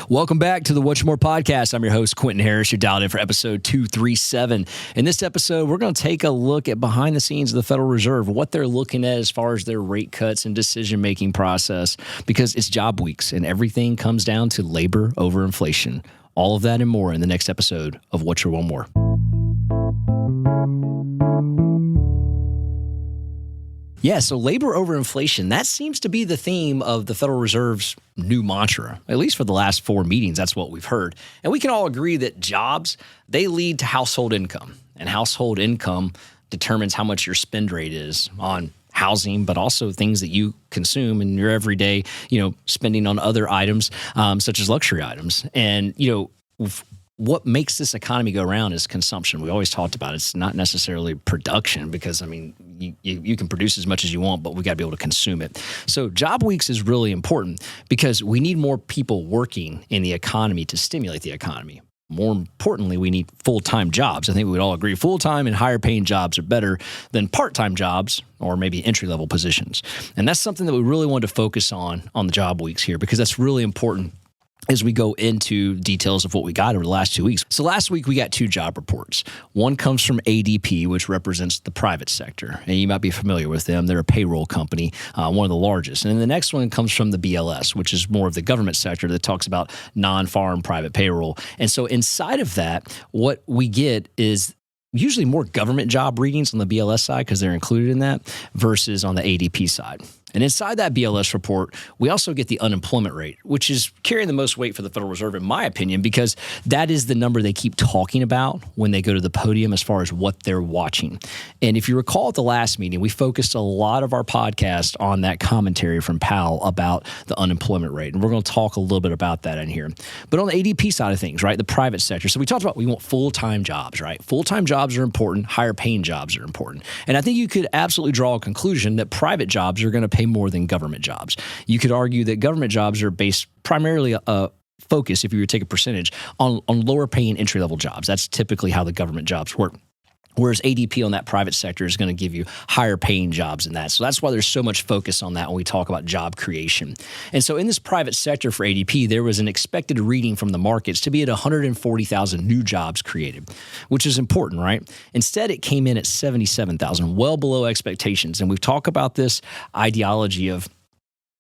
Welcome back to the What's More podcast. I'm your host, Quinton Harris. You're dialed in for episode 237. In this episode, we're going to take a look at behind the scenes of the Federal Reserve, what they're looking at as far as their rate cuts and decision-making process, because it's job weeks and everything comes down to labor over inflation. All of that and more in the next episode of What's Your One More. Yeah, so labor over inflation, that seems to be the theme of the Federal Reserve's new mantra. At least for the last 4 meetings, that's what we've heard. And we can all agree that jobs, they lead to household income. And household income determines how much your spend rate is on housing, but also things that you consume in your everyday, spending on other items, such as luxury items. And, what makes this economy go around is consumption. We always talked about it. It's not necessarily production because, you can produce as much as you want, but we got to be able to consume it. So job weeks is really important because we need more people working in the economy to stimulate the economy. More importantly, we need full-time jobs. I think we would all agree full-time and higher paying jobs are better than part-time jobs or maybe entry-level positions. And that's something that we really wanted to focus on the job weeks here because that's really important as we go into details of what we got over the last 2 weeks. So last week, we got 2 job reports. One comes from ADP, which represents the private sector. And you might be familiar with them. They're a payroll company, one of the largest. And then the next one comes from the BLS, which is more of the government sector that talks about non-farm private payroll. And so inside of that, what we get is usually more government job readings on the BLS side because they're included in that versus on the ADP side. And inside that BLS report, we also get the unemployment rate, which is carrying the most weight for the Federal Reserve, in my opinion, because that is the number they keep talking about when they go to the podium as far as what they're watching. And if you recall at the last meeting, we focused a lot of our podcast on that commentary from Powell about the unemployment rate. And we're going to talk a little bit about that in here. But on the ADP side of things, right, the private sector. So we talked about we want full-time jobs, right? Full-time jobs are important. Higher paying jobs are important. And I think you could absolutely draw a conclusion that private jobs are going to pay more than government jobs. You could argue that government jobs are based primarily focus, if you were to take a percentage, on lower paying entry-level jobs. That's typically how the government jobs work. Whereas ADP on that private sector is going to give you higher paying jobs than that. So that's why there's so much focus on that when we talk about job creation. And so in this private sector for ADP, there was an expected reading from the markets to be at 140,000 new jobs created, which is important, right? Instead, it came in at 77,000, well below expectations. And we've talked about this ideology of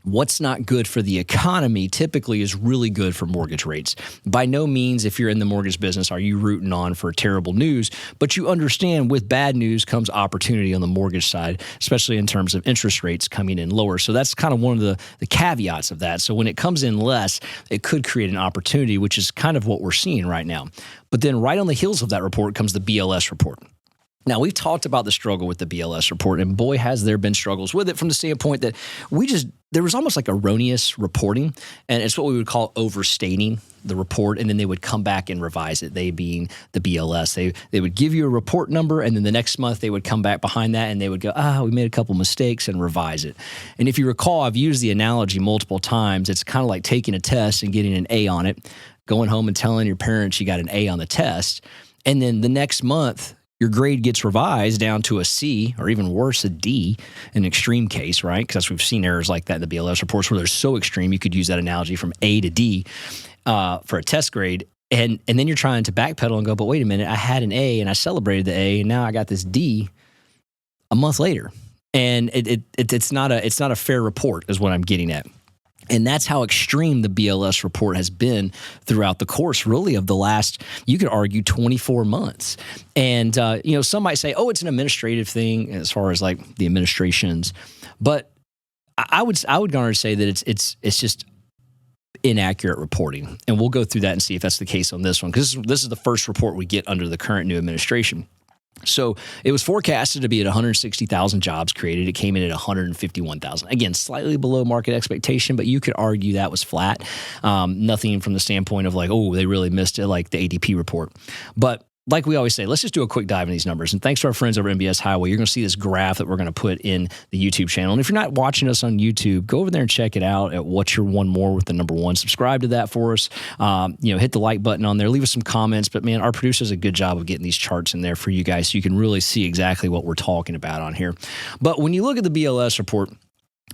what's not good for the economy typically is really good for mortgage rates. By no means, if you're in the mortgage business, are you rooting on for terrible news, but you understand with bad news comes opportunity on the mortgage side, especially in terms of interest rates coming in lower. So that's kind of one of the caveats of that. So when it comes in less, it could create an opportunity, which is kind of what we're seeing right now. But then right on the heels of that report comes the BLS report. Now, we've talked about the struggle with the BLS report, and boy, has there been struggles with it from the standpoint that there was almost like erroneous reporting, and it's what we would call overstating the report, and then they would come back and revise it, they being the BLS. They would give you a report number, and then the next month they would come back behind that, and they would go, we made a couple mistakes, and revise it. And if you recall, I've used the analogy multiple times. It's kind of like taking a test and getting an A on it, going home and telling your parents you got an A on the test, and then the next month, your grade gets revised down to a C or even worse, a D, an extreme case, right? Because we've seen errors like that in the BLS reports where they're so extreme, you could use that analogy from A to D for a test grade. And then you're trying to backpedal and go, but wait a minute, I had an A and I celebrated the A and now I got this D a month later. And it's not a fair report is what I'm getting at. And that's how extreme the BLS report has been throughout the course, really, of the last, you could argue, 24 months. And, some might say, it's an administrative thing as far as like the administrations. But I would garner to say that it's just inaccurate reporting. And we'll go through that and see if that's the case on this one, because this is the first report we get under the current new administration. So it was forecasted to be at 160,000 jobs created. It came in at 151,000. Again, slightly below market expectation, but you could argue that was flat. Nothing from the standpoint of like, they really missed it, like the ADP report. But like we always say, let's just do a quick dive in these numbers. And thanks to our friends over at MBS Highway, you're going to see this graph that we're going to put in the YouTube channel. And if you're not watching us on YouTube, go over there and check it out at What's Your One More with the number 1. Subscribe to that for us. Hit the like button on there. Leave us some comments. But man, our producer does a good job of getting these charts in there for you guys so you can really see exactly what we're talking about on here. But when you look at the BLS report,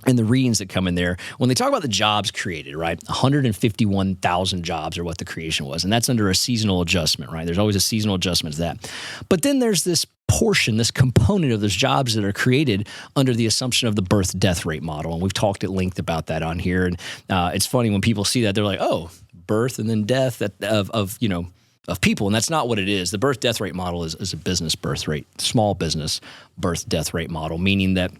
and the readings that come in there, when they talk about the jobs created, right, 151,000 jobs are what the creation was. And that's under a seasonal adjustment, right? There's always a seasonal adjustment to that. But then there's this portion, this component of those jobs that are created under the assumption of the birth death rate model. And we've talked at length about that on here. And it's funny when people see that, they're like, oh, birth and then death of people. And that's not what it is. The birth death rate model is a business birth rate, small business birth death rate model, meaning that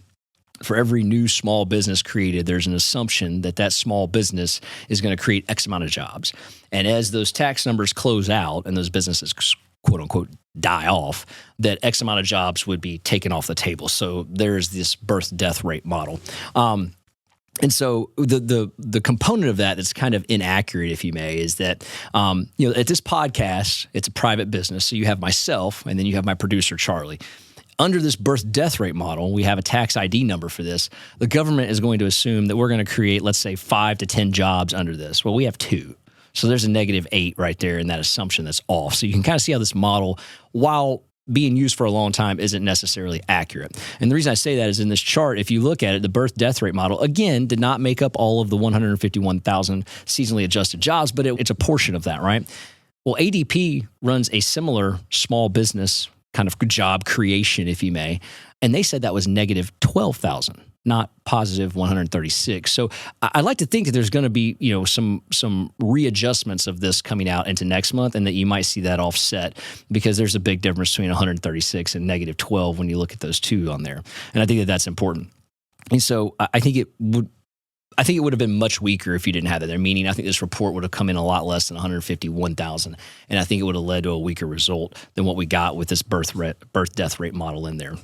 for every new small business created, there's an assumption that that small business is going to create X amount of jobs. And as those tax numbers close out and those businesses, quote unquote, die off, that X amount of jobs would be taken off the table. So there's this birth death rate model. And so the component of that that's kind of inaccurate, if you may, is that, at this podcast, it's a private business. So you have myself and then you have my producer, Charlie. Under this birth death rate model, we have a tax ID number for this. The government is going to assume that we're going to create, let's say, 5 to 10 jobs under this. Well, we have 2. So there's a -8 right there in that assumption that's off. So you can kind of see how this model, while being used for a long time, isn't necessarily accurate. And the reason I say that is in this chart, if you look at it, the birth death rate model, again, did not make up all of the 151,000 seasonally adjusted jobs, but it's a portion of that, right? Well, ADP runs a similar small business kind of job creation, if you may, and they said that was -12,000, not positive 136. So I like to think that there's going to be, some readjustments of this coming out into next month, and that you might see that offset, because there's a big difference between 136 and -12 when you look at those two on there. And I think that that's important. And so I think it would have been much weaker if you didn't have that there, meaning I think this report would have come in a lot less than 151,000. And I think it would have led to a weaker result than what we got with this birth death rate model in there.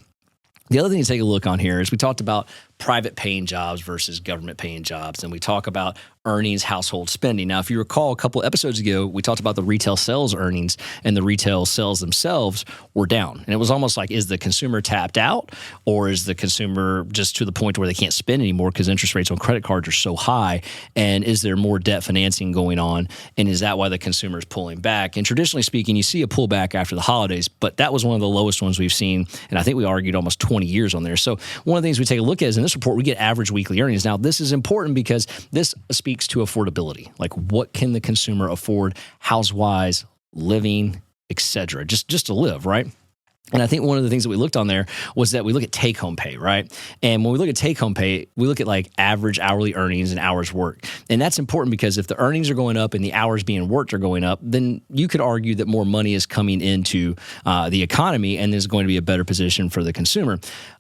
The other thing to take a look on here is we talked about private paying jobs versus government paying jobs, and we talk about earnings, household spending. Now, if you recall, a couple episodes ago, we talked about the retail sales earnings, and the retail sales themselves were down. And it was almost like, is the consumer tapped out, or is the consumer just to the point where they can't spend anymore because interest rates on credit cards are so high? And is there more debt financing going on? And is that why the consumer is pulling back? And traditionally speaking, you see a pullback after the holidays, but that was one of the lowest ones we've seen. And I think we argued almost 20 years on there. So one of the things we take a look at is in this report, we get average weekly earnings. Now, this is important because this speaks to affordability. Like, what can the consumer afford, house-wise, living, etc., just to live, right? And I think one of the things that we looked on there was that we look at take-home pay, right? And when we look at take-home pay, we look at like average hourly earnings and hours worked. And that's important because if the earnings are going up and the hours being worked are going up, then you could argue that more money is coming into the economy and there's going to be a better position for the consumer.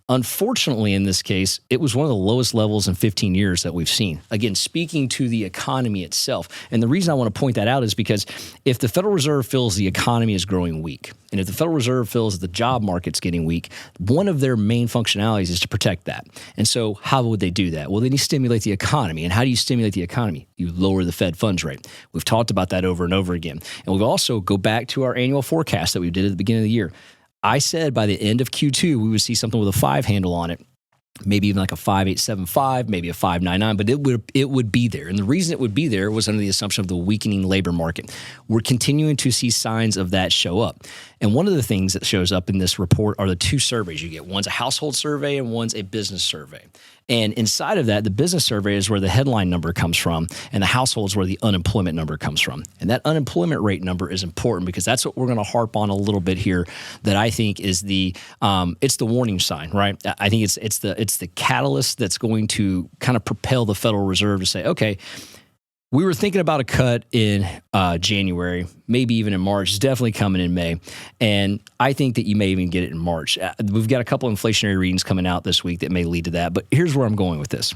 Unfortunately, in this case, it was one of the lowest levels in 15 years that we've seen. Again, speaking to the economy itself. And the reason I want to point that out is because if the Federal Reserve feels the economy is growing weak, and if the Federal Reserve feels that the job market's getting weak, one of their main functionalities is to protect that. And so how would they do that? Well, then you stimulate the economy. And how do you stimulate the economy? You lower the Fed funds rate. We've talked about that over and over again. And we've also go back to our annual forecast that we did at the beginning of the year. I said by the end of Q2, we would see something with a 5 handle on it, maybe even like a 5.875, maybe a 5.99, but it would be there. And the reason it would be there was under the assumption of the weakening labor market. We're continuing to see signs of that show up. And one of the things that shows up in this report are the 2 surveys you get. One's a household survey and one's a business survey. And inside of that, the business survey is where the headline number comes from, and the household is where the unemployment number comes from. And that unemployment rate number is important because that's what we're going to harp on a little bit here. That I think is it's the warning sign, right? I think it's the catalyst that's going to kind of propel the Federal Reserve to say, okay, we were thinking about a cut in January, maybe even in March. It's definitely coming in May. And I think that you may even get it in March. We've got a couple inflationary readings coming out this week that may lead to that. But here's where I'm going with this.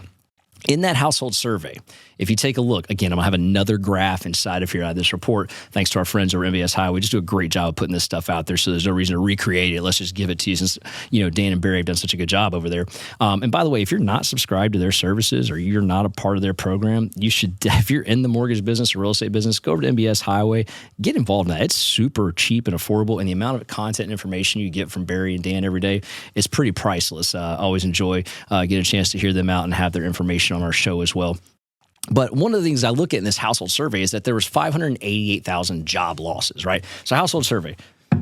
In that household survey, if you take a look, again, I'm going to have another graph inside of here, this report, thanks to our friends over at MBS Highway. Just do a great job of putting this stuff out there, so there's no reason to recreate it. Let's just give it to you since, Dan and Barry have done such a good job over there. And by the way, if you're not subscribed to their services or you're not a part of their program, you should, if you're in the mortgage business or real estate business, go over to MBS Highway, get involved in that. It's super cheap and affordable, and the amount of content and information you get from Barry and Dan every day is pretty priceless. I always enjoy getting a chance to hear them out and have their information on our show as well. But one of the things I look at in this household survey is that there was 588,000 job losses, right? So household survey,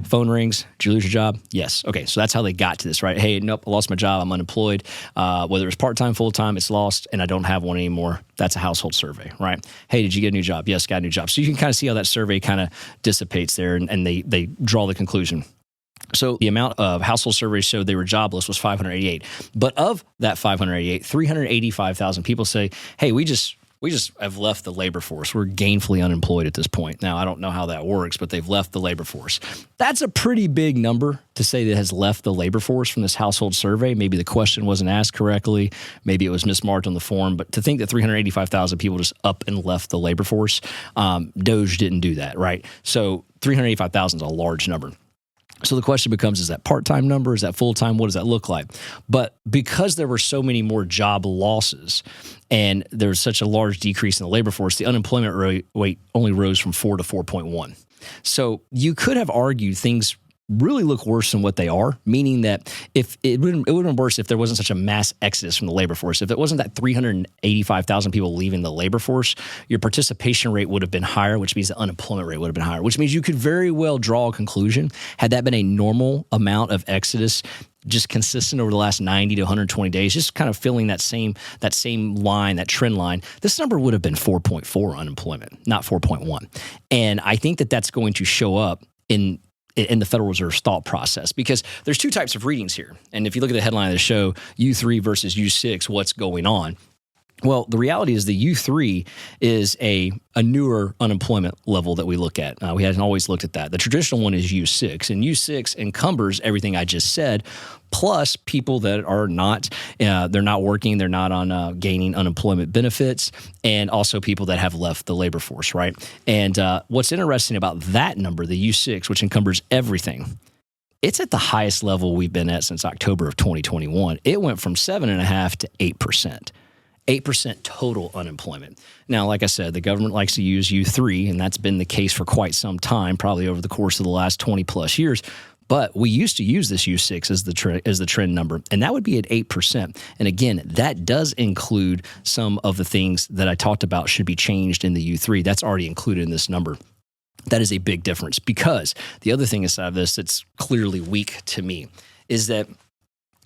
phone rings. Did you lose your job? Yes. Okay, so that's how they got to this, right? Hey, nope, I lost my job. I'm unemployed. Whether it's part-time, full-time, it's lost, and I don't have one anymore. That's a household survey, right? Hey, did you get a new job? Yes, got a new job. So you can kind of see how that survey kind of dissipates there, and they draw the conclusion. So the amount of household surveys showed they were jobless was 588. But of that 588, 385,000 people say, hey, we just have left the labor force. We're gainfully unemployed at this point. Now, I don't know how that works, but they've left the labor force. That's a pretty big number to say that has left the labor force from this household survey. Maybe the question wasn't asked correctly. Maybe it was mismarked on the form. But to think that 385,000 people just up and left the labor force, DOJ didn't do that, right? So 385,000 is a large number. So the question becomes, is that part-time number? Is that full-time? What does that look like? But because there were so many more job losses and there's such a large decrease in the labor force, the unemployment rate only rose from 4 to 4.1. So you could have argued things really look worse than what they are, meaning that if it would have been worse if there wasn't such a mass exodus from the labor force. If it wasn't that 385,000 people leaving the labor force, your participation rate would have been higher, which means the unemployment rate would have been higher, which means you could very well draw a conclusion. Had that been a normal amount of exodus, just consistent over the last 90 to 120 days, just kind of filling that same line, that trend line, this number would have been 4.4 unemployment, not 4.1. And I think that that's going to show up in the Federal Reserve's thought process, because there's two types of readings here. And if you look at the headline of the show, U3 versus U6, what's going on? Well, the reality is the U3 is a newer unemployment level that we look at. We hadn't always looked at that. The traditional one is U6, and U6 encumbers everything I just said, plus people that are not, they're not working, they're not on gaining unemployment benefits, and also people that have left the labor force, right? And what's interesting about that number, the U6, which encumbers everything, it's at the highest level we've been at since October of 2021. It went from 7.5% to 8%. 8% total unemployment. Now, like I said, the government likes to use U3, and that's been the case for quite some time, probably over the course of the last 20 plus years. But we used to use this U6 as the trend number, and that would be at 8%. And again, that does include some of the things that I talked about should be changed in the U3. That's already included in this number. That is a big difference, because the other thing inside of this that's clearly weak to me is that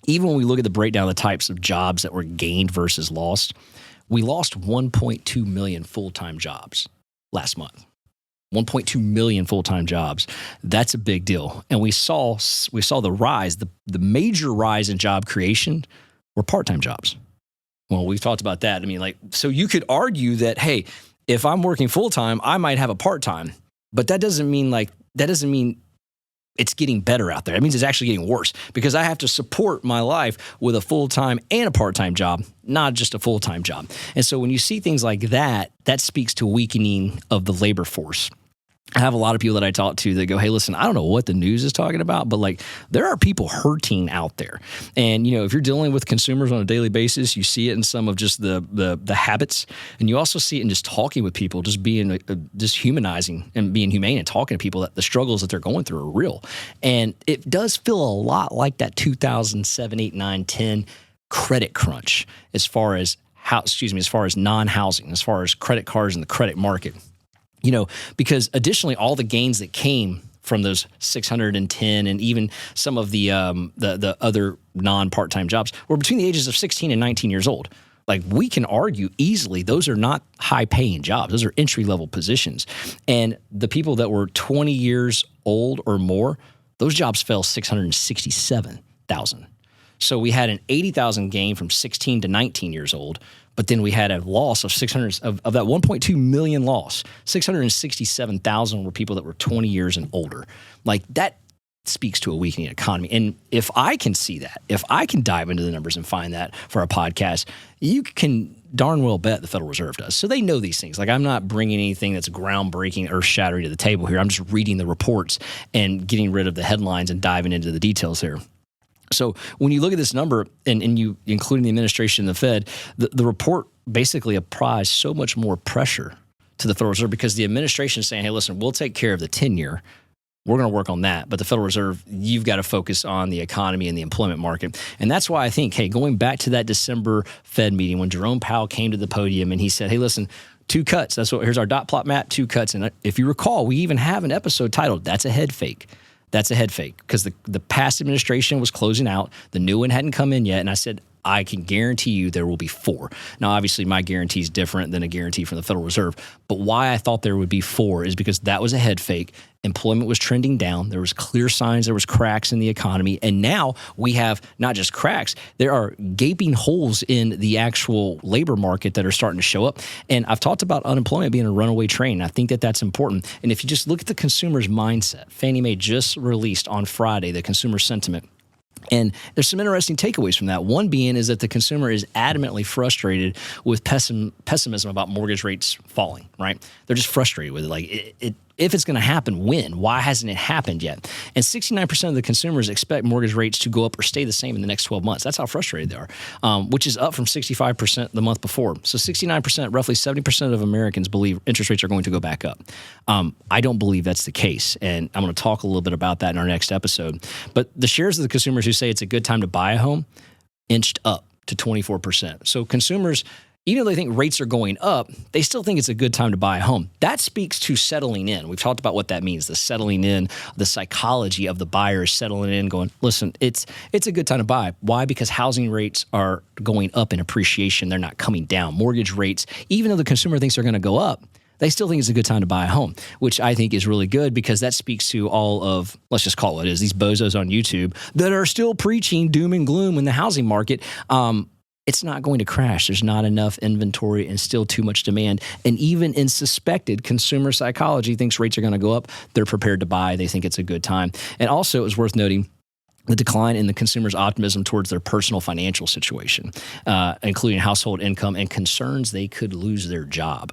even when we look at the breakdown of the types of jobs that were gained versus lost, we lost 1.2 million full-time jobs last month. 1.2 million full-time jobs. That's a big deal. And we saw the rise, the major rise in job creation were part-time jobs. Well, we've talked about that. I mean, so you could argue that, hey, if I'm working full-time, I might have a part-time, but that doesn't mean it's getting better out there. It means it's actually getting worse, because I have to support my life with a full-time and a part-time job, not just a full-time job. And so when you see things like that, that speaks to weakening of the labor force. I have a lot of people that I talk to that go, hey, listen, I don't know what the news is talking about, but there are people hurting out there. And, if you're dealing with consumers on a daily basis, you see it in some of just the habits. And you also see it in just talking with people, just being, just humanizing and being humane and talking to people, that the struggles that they're going through are real. And it does feel a lot like that 2007, 8, 9, 10 credit crunch as far as non-housing, as far as credit cards and the credit market. Because additionally, all the gains that came from those 610 and even some of the other non-part-time jobs were between the ages of 16 and 19 years old. We can argue easily those are not high-paying jobs. Those are entry-level positions. And the people that were 20 years old or more, those jobs fell 667,000. So we had an 80,000 gain from 16 to 19 years old, but then we had a loss of 600 of that 1.2 million loss. 667,000 were people that were 20 years and older. That speaks to a weakening economy. And if I can see that, if I can dive into the numbers and find that for a podcast, you can darn well bet the Federal Reserve does. So they know these things. I'm not bringing anything that's groundbreaking, earth-shattering to the table here. I'm just reading the reports and getting rid of the headlines and diving into the details here. So when you look at this number, and you including the administration and the Fed, the report basically applies so much more pressure to the Federal Reserve, because the administration is saying, hey, listen, we'll take care of the 10-year. We're going to work on that. But the Federal Reserve, you've got to focus on the economy and the employment market. And that's why I think, hey, going back to that December Fed meeting when Jerome Powell came to the podium and he said, hey, listen, 2 cuts. Here's our dot plot map, 2 cuts. And if you recall, we even have an episode titled, That's a Head Fake. That's a head fake because the past administration was closing out. The new one hadn't come in yet. And I said, I can guarantee you there will be 4. Now, obviously, my guarantee is different than a guarantee from the Federal Reserve. But why I thought there would be 4 is because that was a head fake. Employment was trending down. There was clear signs there was cracks in the economy. And now we have not just cracks, there are gaping holes in the actual labor market that are starting to show up. And I've talked about unemployment being a runaway train. I think that that's important. And if you just look at the consumer's mindset, Fannie Mae just released on Friday the consumer sentiment. And there's some interesting takeaways from that. One being is that the consumer is adamantly frustrated with pessimism about mortgage rates falling, right? They're just frustrated with it. Like, if it's going to happen, when? Why hasn't it happened yet? And 69% of the consumers expect mortgage rates to go up or stay the same in the next 12 months. That's how frustrated they are, which is up from 65% the month before. So 69%, roughly 70% of Americans believe interest rates are going to go back up. I don't believe that's the case, and I'm going to talk a little bit about that in our next episode. But the shares of the consumers who say it's a good time to buy a home inched up to 24%. So consumers, even though they think rates are going up, they still think it's a good time to buy a home. That speaks to settling in. We've talked about what that means, the settling in, the psychology of the buyers settling in, going, listen, it's a good time to buy. Why? Because housing rates are going up in appreciation. They're not coming down. Mortgage rates, even though the consumer thinks they're going to go up, they still think it's a good time to buy a home, which I think is really good because that speaks to all of, let's just call it what it is, these bozos on YouTube that are still preaching doom and gloom in the housing market. It's not going to crash. There's not enough inventory and still too much demand. And even in suspected consumer psychology thinks rates are going to go up, they're prepared to buy. They think it's a good time. And also, it was worth noting the decline in the consumer's optimism towards their personal financial situation, including household income and concerns they could lose their job.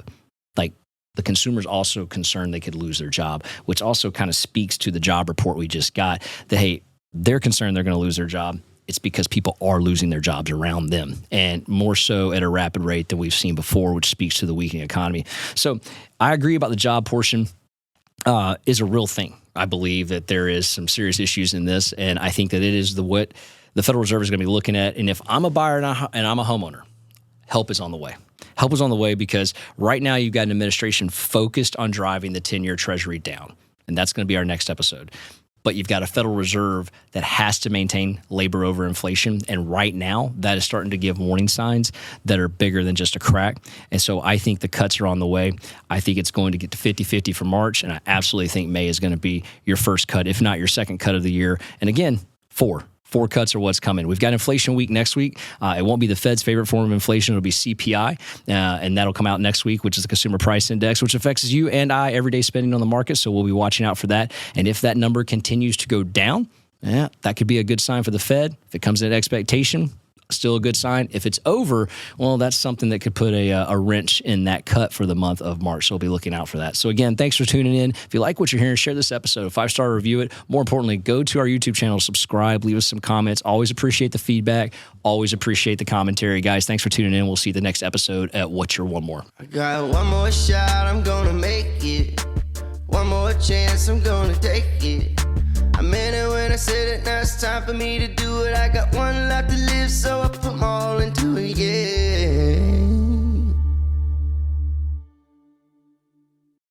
Like, the consumer's also concerned they could lose their job, which also kind of speaks to the job report we just got, that, hey, they're concerned they're going to lose their job. It's because people are losing their jobs around them, and more so at a rapid rate than we've seen before, which speaks to the weakening economy. So I agree about the job portion is a real thing. I believe that there is some serious issues in this, and I think that it is what the Federal Reserve is going to be looking at. And if I'm a buyer and I'm a homeowner, help is on the way. Help is on the way because right now you've got an administration focused on driving the 10-year Treasury down, and that's going to be our next episode. But you've got a Federal Reserve that has to maintain labor over inflation, and right now that is starting to give warning signs that are bigger than just a crack. And so I think the cuts are on the way. I think it's going to get to 50-50 for March, and I absolutely think May is going to be your first cut, if not your second cut of the year. And again, 4 cuts are what's coming. We've got inflation week next week. It won't be the Fed's favorite form of inflation. It'll be CPI, and that'll come out next week, which is the Consumer Price Index, which affects you and I everyday spending on the market. So we'll be watching out for that. And if that number continues to go down, that could be a good sign for the Fed. If it comes in at expectation, still a good sign. If it's over, well, that's something that could put a wrench in that cut for the month of March. So we'll be looking out for that. So again, thanks for tuning in. If you like what you're hearing, share this episode, 5-star review it. More importantly, go to our YouTube channel, subscribe, leave us some comments. Always appreciate the feedback. Always appreciate the commentary. Guys, thanks for tuning in. We'll see you the next episode at What's Your One More. I got one more shot, I'm gonna make it. One more chance, I'm gonna take it. I meant it when I said it, now it's time for me to do it. I got one